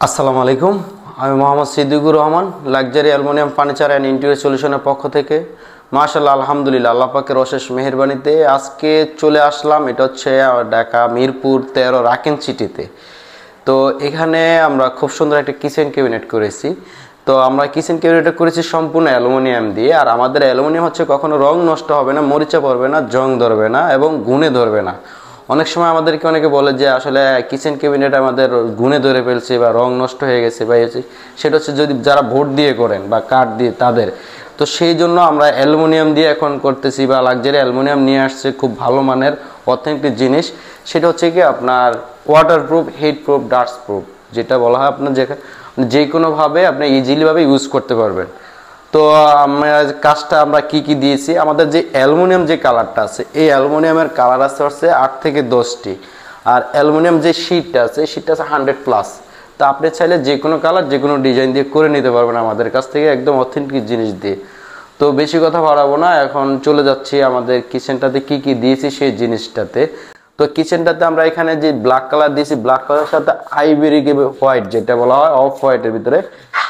আসসালামু আলাইকুম। আমি Mohammad Siddiqur Rahman, luxury aluminium furniture and interior সলিউশনের পক্ষ থেকে। মাশাআল্লাহ, আলহামদুলিল্লাহ, আল্লাহ পাকের অশেষ মেহেরবানিতে আজকে চলে আসলাম। এটা হচ্ছে ঢাকা মিরপুর 13 রাকেন সিটিতে। তো এখানে আমরা খুব সুন্দর একটা কিচেন ক্যাবিনেট করেছি। তো আমরা কিচেন ক্যাবিনেটটা করেছি সম্পূর্ণ অ্যালুমিনিয়াম দিয়ে। আর আমাদের অ্যালুমিনিয়াম হচ্ছে কখনো রং নষ্ট হবে না, মরিচা পড়বে না, জং ধরবে না এবং গুণে ধরবে না। অনেক সময় আমাদেরকে অনেকে বলে যে আসলে কিচেন ক্যাবিনেট আমাদের গুণে ধরে ফেলছে বা রং নষ্ট হয়ে গেছে বা সেটা হচ্ছে যদি যারা ভোট দিয়ে করেন বা কাঠ দিয়ে তাদের। তো সেই জন্য আমরা অ্যালুমিনিয়াম দিয়ে এখন করতেছি বা লাক্সারি অ্যালুমিনিয়াম নিয়ে আসছে, খুব ভালো মানের অথেন্টিক জিনিস। সেটা হচ্ছে কি আপনার waterproof, heat proof, dust proof, যেটা বলা হয় আপনার যে কোনোভাবে আপনি ইজিলিভাবে ইউজ করতে পারবেন। তো আমরা কাজটা আমরা কি দিয়েছি, আমাদের যে অ্যালুমিনিয়াম যে কালারটা আছে, এই অ্যালুমিনিয়ামের কালার আছে হচ্ছে 8 থেকে 10টি। আর অ্যালুমিনিয়াম যে শীটটা আছে, শীটটা আছে 100+। তো আপনি চাইলে যে কোনো কালার, যে কোনো ডিজাইন দিয়ে করে নিতে পারবেন আমাদের কাছ থেকে, একদম অথেন্টিক জিনিস দিয়ে। তো বেশি কথা বাড়াবো না, এখন চলে যাচ্ছি আমাদের কিচেনটাতে কি দিয়েছি সেই জিনিসটাতে। তো কিচেনটাতে আমরা এখানে যে ব্ল্যাক কালার দিয়েছি, ব্ল্যাক কালারের সাথে আইভরি হোয়াইট, যেটা বলা হয় অফ হোয়াইটের ভিতরে,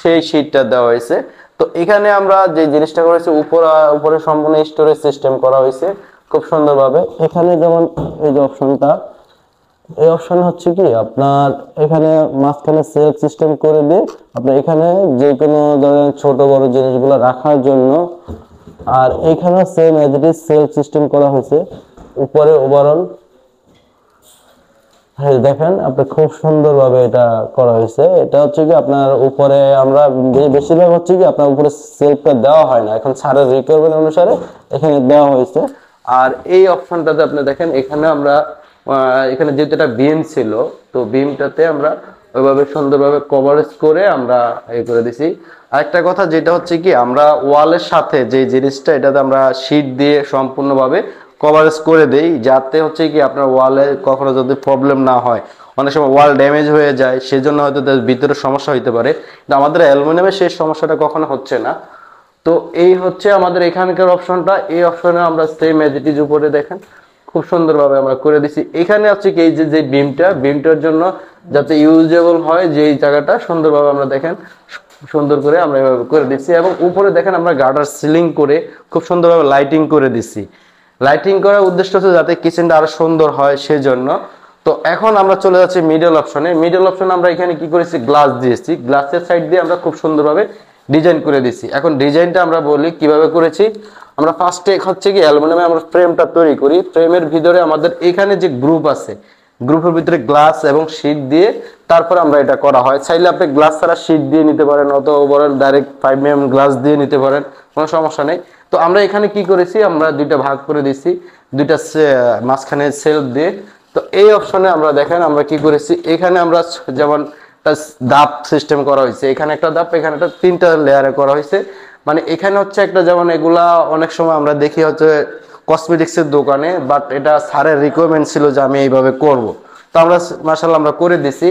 সেই শীটটা দেওয়া হয়েছে। তো এখানে আমরা যে জিনিসটা করেছি, উপরে সম্পূর্ণ স্টোরেজ সিস্টেম করা হয়েছে খুব সুন্দরভাবে। এখানে যেমন এই যে অপশনটা, এই অপশন হচ্ছে কি আপনার এখানে মাঝখানে সেলফ সিস্টেম করে দিয়ে আপনি এখানে যে কোনো ধরনের ছোট বড় জিনিসগুলো রাখার জন্য। আর এখানে same as it is self system করা হয়েছে উপরে ওভারঅল। হ্যাঁ, দেখেন আপনি খুব সুন্দরভাবে এটা করা হয়েছে। এটা হচ্ছে কি আপনার উপরে আমরা বেশিরভাগ হচ্ছে কি আপনার উপরে সেলফটা দেওয়া হয় না, এখন ছাড়ের রিকোয়ারমেন্ট অনুসারে এখানে দেওয়া হয়েছে। আর এই অপশনটাতে আপনি দেখেন, এখানে আমরা এখানে যেহেতু এটা বিম ছিল, তো বিমটাতে আমরা ওইভাবে সুন্দরভাবে কভারেজ করে আমরা করে দিছি। আরেকটা কথা যেটা হচ্ছে কি, আমরা ওয়ালের সাথে যে জিনিসটা, এটাতে আমরা শীট দিয়ে সম্পূর্ণভাবে কভারেজ করে দেই, যাতে হচ্ছে কি আপনার ওয়ালে কখনো যদি প্রবলেম না হয়। অনেক সময় ওয়াল ড্যামেজ হয়ে যায়, সেজন্য হয়তো ভিতরে সমস্যা হইতে পারে, কিন্তু আমাদের অ্যালুমিনিয়ামের সেই সমস্যাটা কখনো হচ্ছে না। তো এই হচ্ছে আমাদের এখানকার অপশনটা। এই অপশনে আমরা সেম এজ ইট ইজ উপরে দেখেন খুব সুন্দরভাবে আমরা করে দিছি। এখানে হচ্ছে কি এই যে বিমটার জন্য যাতে ইউজেবল হয়, যে এই জায়গাটা সুন্দরভাবে আমরা দেখেন সুন্দর করে আমরা এভাবে করে দিচ্ছি। এবং উপরে দেখেন আমরা গার্ডার সিলিং করে খুব সুন্দরভাবে লাইটিং করে দিচ্ছি। লাইটিং করার উদ্দেশ্য হচ্ছে যাতে কিচেনটা আরো সুন্দর হয়, সেজন্য। তো এখন আমরা চলে যাচ্ছি মিডল অপশনে। মিডল অপশনে আমরা এখানে কি করেছি, গ্লাস দিয়েছি। গ্লাসের সাইড দিয়ে আমরা খুব সুন্দরভাবে ডিজাইন করে দিচ্ছি। এখন ডিজাইনটা আমরা বলি কিভাবে করেছি। আমরা ফার্স্টে হচ্ছে কি অ্যালুমিনিয়ামে আমরা ফ্রেমটা তৈরি করি। ফ্রেমের ভিতরে আমাদের এখানে যে গ্রুপ আছে, গ্রুপের ভিতরে গ্লাস এবং শীট দিয়ে তারপর আমরা এটা করা হয়। চাইলে আপনি গ্লাস ছাড়া শীট দিয়ে নিতে পারেন, অথবা বলেন ডাইরেক্ট 5mm গ্লাস দিয়ে নিতে পারেন, কোনো সমস্যা নেই। তো আমরা এখানে কি করেছি, আমরা দুইটা ভাগ করে দিছি, দুইটা মাঝখানে সেলফ দিয়ে। তো এই অপশনে আমরা দেখেন আমরা কি করেছি, এখানে আমরা যেমন ধাপ সিস্টেম করা হয়েছে, এখানে একটা ধাপ, এখানে একটা 3টা লেয়ারে করা হয়েছে। মানে এখানে হচ্ছে একটা, যেমন এগুলা অনেক সময় আমরা দেখি হচ্ছে কসমেটিক্সের দোকানে, বাট এটা স্যারের রিকোয়ারমেন্ট ছিল যে আমি এইভাবে করব। তো আমরা মাশাআল্লাহ আমরা করে দিছি।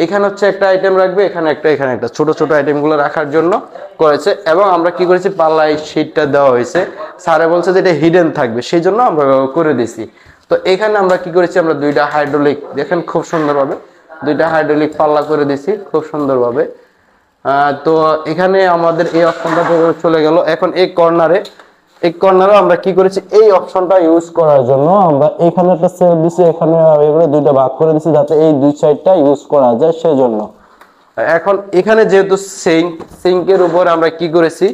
এখানে হচ্ছে একটা আইটেম রাখবে, এখানে একটা ছোট ছোট আইটেমগুলো রাখার জন্য করেছে। এবং আমরা কি করেছি, পাল্লায় শীটটা দেওয়া হয়েছে। স্যারে বলছে যে এটা হিডেন থাকবে, সেই জন্য আমরা করে দিছি। তো এখানে আমরা কি করেছি, আমরা দুইটা হাইড্রোলিক দেখেন খুব সুন্দরভাবে দুইটা হাইড্রোলিক পাল্লা করে দিছি খুব সুন্দরভাবে। তো এখানে আমাদের এই অপশনটা চলে গেল। এখন এই কর্নারে আমরা কি করেছি, এই অপশনটা ইউজ করার জন্য আমরা এখানে একটা সেল দিছি, এখানে এগুলো দুইটা ভাগ করে দিছি যাতে এই দুই সাইডটা ইউজ করা যায়, সেই জন্য। এখন এখানে যেহেতু সিঙ্কের উপর আমরা কি করেছি,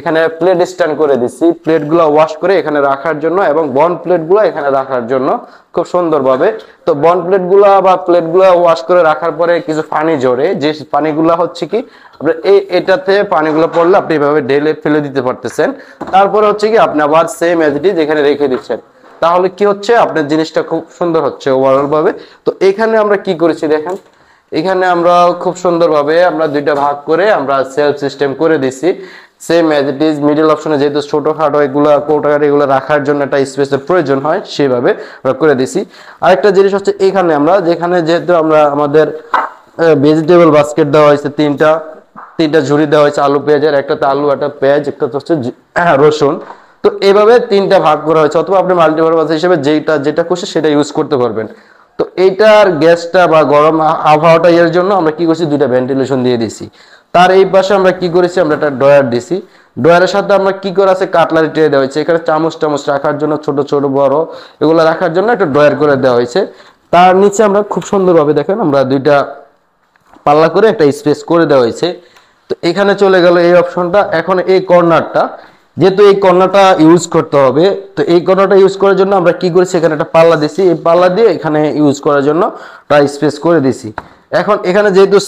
এখানে প্লেট স্ট্যান্ড করে দিছি, প্লেটগুলো ওয়াশ করে এখানে রাখার জন্য এবং বন্ড প্লেটগুলো এখানে রাখার জন্য খুব সুন্দরভাবে। তো বন্ড প্লেটগুলো বা প্লেটগুলো ওয়াশ করে রাখার পরে কিছু পানি ঝরে, যে পানিগুলো হচ্ছে কি আপনার এটাতে পানিগুলো পড়লে আপনি এভাবে ঢেলে ফেলে দিতে পারতেছেন। তারপরে হচ্ছে কি আপনি আবার সেম এজ ইট ইজ এখানে রেখে দিচ্ছেন, তাহলে কি হচ্ছে আপনার জিনিসটা খুব সুন্দর হচ্ছে ওভারঅল ভাবে। তো এখানে আমরা কি করেছি দেখেন, এখানে আমরা খুব সুন্দরভাবে আমরা দুইটা ভাগ করে আমরা সেলফ সিস্টেম করে দিছি same as it is. Middle অপশনে যেহেতু ছোটখাটো এগুলো কৌটাকার এগুলো রাখার জন্য একটা স্পেসের প্রয়োজন হয়, সেভাবে আমরা করে দিছি। আরেকটা জিনিস হচ্ছে এখানে আমরা যেখানে যেহেতু আমরা আমাদের ভেজিটেবল বাস্কেট দেওয়া হয়েছে, তিনটা ঝুড়ি দেওয়া হয়েছে আলু পেঁয়াজের, একটাতে আলু, একটা পেঁয়াজ, একটা হচ্ছে রসুন। তো এভাবে 3টা ভাগ করা হয়েছে, অথবা আপনি মাল্টিপারপাস হিসেবে যেটা খুশি সেটা ইউজ করতে পারবেন। তো এইটার গ্যাসটা বা গরম আবহাওয়াটা এর জন্য আমরা কি করছি, দুইটা ভেন্টিলেশন দিয়ে দিছি। তার এই পাশে আমরা কি করেছি, আমরা একটা ড্রয়ার দিছি। ড্রয়ারের সাথে আমরা কি করে আছে, কাটলারি ট্রে দেওয়া হয়েছে, এখানে চামচ টামচ রাখার জন্য, ছোট ছোট বড় এগুলো রাখার জন্য একটা ড্রয়ার করে দেওয়া হয়েছে। তার নিচে আমরা খুব সুন্দরভাবে দেখেন আমরা দুইটা পাল্লা করে একটা স্পেস করে দেওয়া হয়েছে। তো এখানে চলে গেল এই অপশনটা। এখন এই কর্নারটা, যেহেতু এই কর্নারটা ইউজ করতে হবে, তো এই কর্নারটা ইউজ করার জন্য আমরা কি করেছি, এখানে একটা পাল্লা দিছি, এই পাল্লা দিয়ে এখানে ইউজ করার জন্য একটা স্পেস করে দিছি। এখন এখানে যেহেতু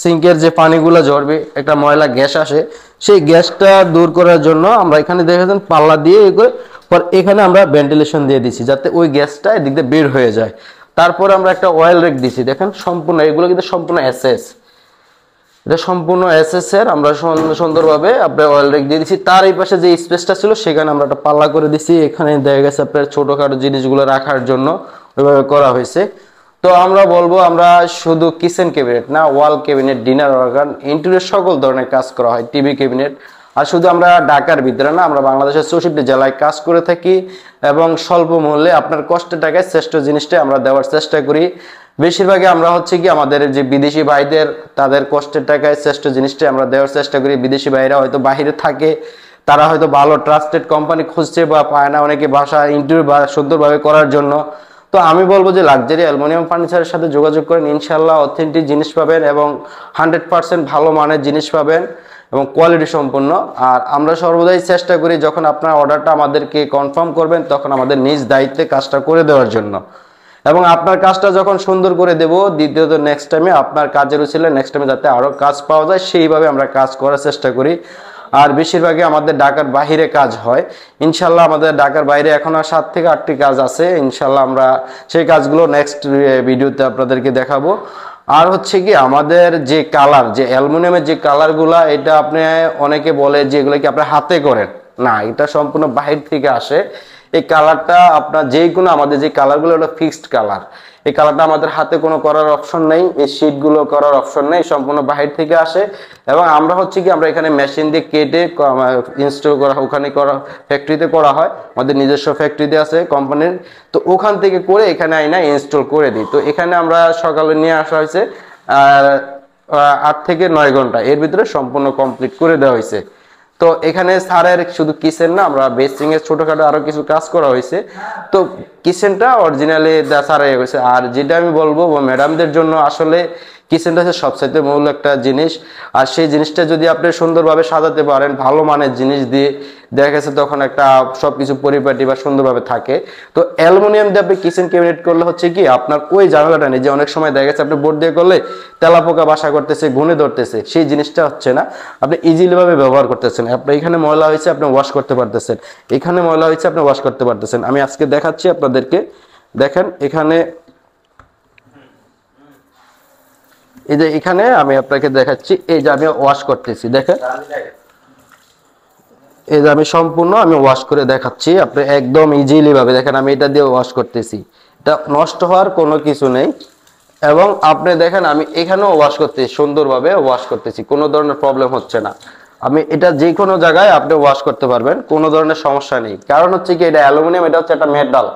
সিঙ্কের যে পানিগুলো ঝরবে, একটা ময়লা গ্যাস আসে, সেই গ্যাসটা দূর করার জন্য আমরা এখানে দেখেছেন পাল্লা দিয়ে পর এখানে আমরা ভেন্টিলেশন দিয়ে দিছি, যাতে ওই গ্যাসটা এদিক দিয়ে বের হয়ে যায়। তারপর আমরা একটা অয়েল রেক দিছি, দেখেন সম্পূর্ণ এগুলো কিন্তু সম্পূর্ণ এসএস, এটা সম্পূর্ণ এসএস এর আমরা সুন্দরভাবে আপনার অয়েল রেক দিয়ে দিচ্ছি। তার এই পাশে যে স্পেসটা ছিল সেখানে আমরা একটা পাল্লা করে দিছি, এখানে দেখা গেছে আপনার ছোটখাটো জিনিসগুলো রাখার জন্য ওইভাবে করা হয়েছে। তো আমরা বলবো আমরা শুধু কিচেন ক্যাবিনেট না, ওয়াল ক্যাবিনেট, ডিনার অর্গান, ইন্টেরিয়র সকল ধরনের কাজ করা হয়, টিভি ক্যাবিনেট। আর শুধু আমরা ঢাকার ভিতরে না, আমরা বাংলাদেশের 64 জেলায় কাজ করে থাকি এবং স্বল্প মূল্যে আপনার কষ্টের টাকায় শ্রেষ্ঠ জিনিসটা আমরা দেওয়ার চেষ্টা করি। বেশিরভাগই আমরা হচ্ছে কি আমাদের যে বিদেশি ভাইদের, তাদের কষ্টের টাকায় শ্রেষ্ঠ জিনিসটা আমরা দেওয়ার চেষ্টা করি। বিদেশি ভাইরা হয়তো বাহিরে থাকে, তারা হয়তো ভালো ট্রাস্টেড কোম্পানি খুঁজছে বা পায় না, অনেকে বাসা ইন্টারভিউ বা সুন্দরভাবে করার জন্য। তো আমি বলবো যে লাক্সারি অ্যালুমিনিয়াম ফার্নিচারের সাথে যোগাযোগ করেন, ইনশাল্লাহ অথেন্টিক জিনিস পাবেন এবং 100% ভালো মানের জিনিস পাবেন এবং কোয়ালিটি সম্পন্ন। আর আমরা সর্বদাই চেষ্টা করি যখন আপনার অর্ডারটা আমাদেরকে কনফার্ম করবেন, তখন আমাদের নিজ দায়িত্বে কাজটা করে দেওয়ার জন্য, এবং আপনার কাজটা যখন সুন্দর করে দেব, দ্বিতীয়ত নেক্সট টাইমে আপনার কাজের উচিলে নেক্সট টাইমে যাতে আরো কাজ পাওয়া যায়, সেইভাবে আমরা কাজ করার চেষ্টা করি। আর বেশিরভাগই আমাদের ঢাকার বাইরে কাজ হয়, ইনশাল্লাহ আমাদের ঢাকার বাইরে এখন আর 7 থেকে 8টি কাজ আছে, ইনশাল্লাহ আমরা সেই কাজগুলো নেক্সট ভিডিওতে আপনাদেরকে দেখাবো। আর হচ্ছে কি আমাদের যে কালার, যে অ্যালুমিনিয়ামের যে কালারগুলা, এটা আপনি অনেকে বলে যে এগুলো কি আপনার হাতে করেন, না, এটা সম্পূর্ণ বাহির থেকে আসে। এই কালারটা আপনার যে কোনো আমাদের যে কালারগুলো, ওটা ফিক্সড কালার, এই কালারটা আমাদের হাতে কোনো করার অপশন নেই, এই শীটগুলো করার অপশন নেই, সম্পূর্ণ বাহির থেকে আসে। এবং আমরা হচ্ছে কি আমরা এখানে মেশিন দিয়ে কেটে ইনস্টল করা, ওখানে করা ফ্যাক্টরিতে করা হয়, আমাদের নিজস্ব ফ্যাক্টরিতে আছে কোম্পানির, তো ওখান থেকে করে এখানে আইনা ইনস্টল করে দিই। তো এখানে আমরা সকালে নিয়ে আসা হয়েছে, 8 থেকে 9 ঘন্টা এর ভিতরে সম্পূর্ণ কমপ্লিট করে দেওয়া হয়েছে। তো এখানে স্যারের শুধু কিচেন না, আমরা বেসিং এর ছোটখাটো আরো কিছু কাজ করা হয়েছে। তো কিচেনটা অরিজিনালি স্যারে হয়েছে। আর যেটা আমি বলবো ম্যাডামদের জন্য, আসলে কিচেনটা হচ্ছে সবচাইতে মূল একটা জিনিস। আর সেই জিনিসটা যদি আপনি সুন্দরভাবে সাজাতে পারেন ভালো মানের জিনিস দিয়ে, দেখা গেছে তখন একটা সবকিছু পরিপাটি বা সুন্দরভাবে থাকে। তো অ্যালুমিনিয়াম দিয়ে আপনি কিচেন ক্যাবিনেট করলে হচ্ছে কি আপনার ওই ঝামেলাটা নেই, যে অনেক সময় দেখা গেছে আপনি বোর্ড দিয়ে করলে তেলাপোকা বাসা করতেছে, ঘুনে ধরতেছে, সেই জিনিসটা হচ্ছে না, আপনি ইজিলি ভাবে ব্যবহার করতেছেন। আপনি এখানে ময়লা হয়েছে আপনি ওয়াশ করতে পারতেছেন, এখানে ময়লা হয়েছে আপনি ওয়াশ করতে পারতেছেন। আমি আজকে দেখাচ্ছি আপনাদেরকে, দেখেন এখানে, এই যে এখানে আমি আপনাকে দেখাচ্ছি, এই যে আমি ওয়াশ করতেছি, দেখেন এই যে আমি সম্পূর্ণ আমি ওয়াশ করে দেখাচ্ছি, আপনি একদম ইজিলি ভাবে দেখেন আমি এটা দিয়ে ওয়াশ করতেছি, এটা নষ্ট হওয়ার কোনো কিছু নেই। এবং আপনি দেখেন আমি এখানেও ওয়াশ করতেছি, সুন্দরভাবে ওয়াশ করতেছি, কোনো ধরনের প্রবলেম হচ্ছে না। আমি এটা যে কোনো জায়গায় আপনি ওয়াশ করতে পারবেন, কোনো ধরনের সমস্যা নেই। কারণ হচ্ছে কি এটা অ্যালুমিনিয়াম, এটা হচ্ছে একটা মেটাল,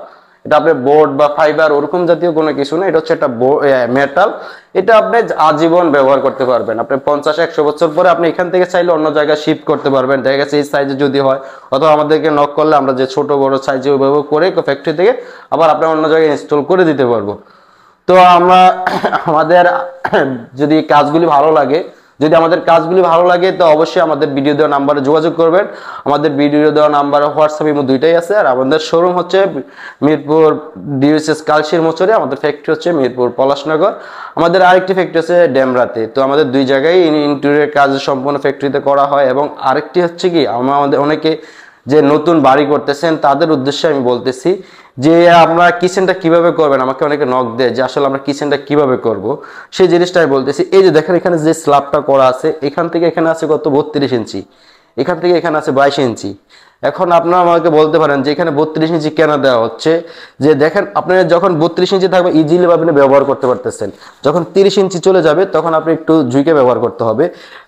এটা আপনি বোর্ড বা ফাইবার ওরকম জাতীয় কোনো কিছু না, এটা হচ্ছে একটা মেটাল। এটা আপনি আজীবন ব্যবহার করতে পারবেন, আপনি 50-100 বছর পরে আপনি এখান থেকে চাইলে অন্য জায়গায় শিফট করতে পারবেন। দেখা গেছে এই সাইজে যদি হয়, অথবা আমাদেরকে নক করলে আমরা যে ছোট বড় সাইজে ওইভাবে করে ফ্যাক্টরি থেকে আবার আপনি অন্য জায়গায় ইনস্টল করে দিতে পারবো। তো আমরা আমাদের যদি কাজগুলি ভালো লাগে, যদি আমাদের কাজগুলি ভালো লাগে, তো অবশ্যই আমাদের ভিডিও দেওয়া নাম্বারে যোগাযোগ করবেন। আমাদের ভিডিও দেওয়া নাম্বার হোয়াটসঅ্যাপ ইমো দুইটাই আছে। আর আমাদের শোরুম হচ্ছে মিরপুর ডিউএসএস কালশির মোচরে, আমাদের ফ্যাক্টরি হচ্ছে মিরপুর পলাশনগর, আমাদের আরেকটি ফ্যাক্টরি আছে ডেমরাতে। তো আমাদের দুই জায়গায় ইন্টেরিয়র কাজ সম্পূর্ণ ফ্যাক্টরিতে করা হয়। এবং আরেকটি হচ্ছে কি আমাদের অনেকে যে নতুন বাড়ি করতেছেন তাদের উদ্দেশ্যে আমি বলতেছি যে আপনারা কিচেনটা কিভাবে করবেন, আমাকে অনেকে নক দেয় যে আসলে আমরা কিচেনটা কিভাবে করব, সেই জিনিসটা আমি বলতেছি। এই যে দেখেন এখানে যে স্ল্যাবটা করা আছে, এখান থেকে এখানে আছে কত 32 ইঞ্চি, এখান থেকে এখানে আছে 22 ইঞ্চি। এখন আপনারা আমাকে বলতে পারেন যে এখানে 32 ইঞ্চি কেন দেওয়া হচ্ছে, যে দেখেন আপনার যখন 32 ইঞ্চি থাকবে ইজিলি আপনি ব্যবহার করতে পারতেছেন, যখন 30 ইঞ্চি চলে যাবে তখন আপনি একটু ঝুঁকে ব্যবহার করতে হবে।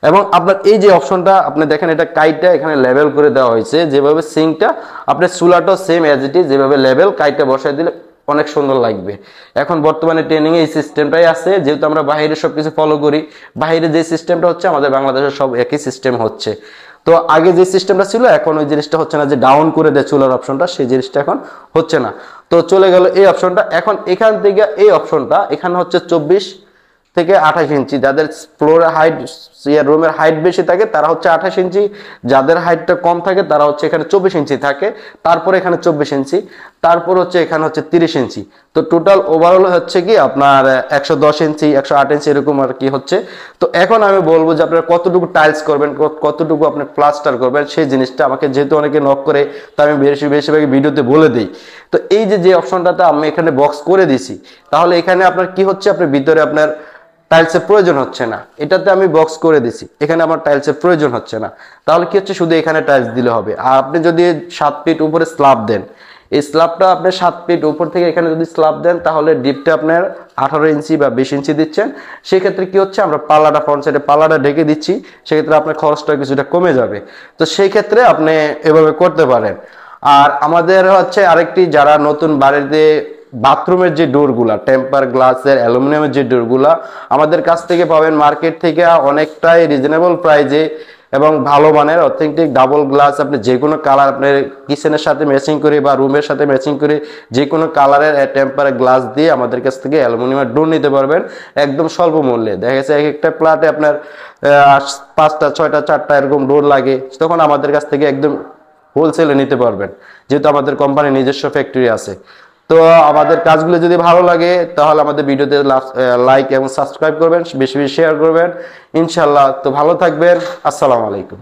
এবং আপনার এই যে অপশনটা আপনি দেখেন, এটা কাইটটা এখানে লেভেল করে দেওয়া হয়েছে, যেভাবে সিঙ্কটা আপনার চুলাটাও সেম অ্যাজ ইট ইজ, যেভাবে লেভেল কাইটটা বসায় দিলে অনেক সুন্দর লাগবে। এখন বর্তমানে ট্রেনিং এই সিস্টেমটাই আছে, যেহেতু আমরা বাইরে সবকিছু ফলো করি, বাইরে যে সিস্টেমটা হচ্ছে আমাদের বাংলাদেশের সব একই সিস্টেম হচ্ছে। তো আগে যে সিস্টেমটা ছিল এখন ওই জিনিসটা হচ্ছে না, যে ডাউন করে দেয় চুলার অপশনটা, সেই জিনিসটা এখন হচ্ছে না। তো চলে গেল এই অপশনটা। এখন এখান থেকে এই অপশনটা এখানে হচ্ছে 24 থেকে 28 ইঞ্চি, যাদের ফ্লোর হাইট রুমের হাইট বেশি থাকে তারা হচ্ছে 28 ইঞ্চি, যাদের হাইটটা কম থাকে তারা হচ্ছে এখানে 24 ইঞ্চি থাকে, তারপর এখানে 24 ইঞ্চি, তারপর হচ্ছে এখানে হচ্ছে 30 ইঞ্চি। তো টোটাল ওভারঅল হচ্ছে কি আপনার 110 ইঞ্চি 108 ইঞ্চি এরকম আর কি হচ্ছে। তো এখন আমি বলবো যে আপনারা কতটুকু টাইলস করবেন, কতটুকু আপনি প্লাস্টার করবেন, সেই জিনিসটা আমাকে যেহেতু অনেকে নক করে, তো আমি বেশিরভাগ ভিডিওতে বলে দিই। তো এই যে অপশনটাতে আমি এখানে বক্স করে দিছি, তাহলে এখানে আপনার কি হচ্ছে, আপনার ভিতরে আপনার টাইলসের প্রয়োজন হচ্ছে না। এটাতে আমি বক্স করে দিছি, এখানে আমার টাইলসের প্রয়োজন হচ্ছে না। তাহলে কি হচ্ছে, শুধু এখানে টাইলস দিলে হবে। আর আপনি যদি 7 ফিট উপরে স্ল্যাব দেন, এই স্ল্যাবটা আপনি 7 ফিট উপর থেকে এখানে যদি স্ল্যাব দেন, তাহলে ডিপটা আপনার 18 ইঞ্চি বা 20 ইঞ্চি দিচ্ছেন। সেক্ষেত্রে কি হচ্ছে, আমরা পাল্লাটা ফ্রন্ট সাইডে পাল্লাটা ঢেকে দিচ্ছি, সেক্ষেত্রে আপনার খরচটা কিছুটা কমে যাবে। তো সেই ক্ষেত্রে আপনি এভাবে করতে পারেন। আর আমাদের হচ্ছে আরেকটি, যারা নতুন বাড়িতে বাথরুমের যে ডোরগুলা, টেম্পার গ্লাসের অ্যালুমিনিয়ামের যে ডোরগুলা আমাদের কাছ থেকে পাবেন মার্কেট থেকে অনেকটাই রিজনেবল প্রাইজে এবং ভালো মানের অথেন্টিক ডাবল গ্লাস। আপনি যে কোনো কালার আপনার কিচেনের সাথে ম্যাচিং করে বা রুমের সাথে ম্যাচিং করে যে কোনো কালারের টেম্পার গ্লাস দিয়ে আমাদের কাছ থেকে অ্যালুমিনিয়ামের ডোর নিতে পারবেন একদম স্বল্প মূল্যে। দেখা গেছে এক একটা প্লাটে আপনার 5টা 6টা 4টা এরকম ডোর লাগে, তখন আমাদের কাছ থেকে একদম হোলসেলে নিতে পারবেন, যেহেতু আমাদের কোম্পানির নিজস্ব ফ্যাক্টরি আছে। তো আমাদের কাজগুলো যদি ভালো লাগে তাহলে আমাদের ভিডিওতে লাইক এবং সাবস্ক্রাইব করবেন, বেশি বেশি শেয়ার করবেন ইনশাল্লাহ। তো ভালো থাকবেন, আসসালামু আলাইকুম।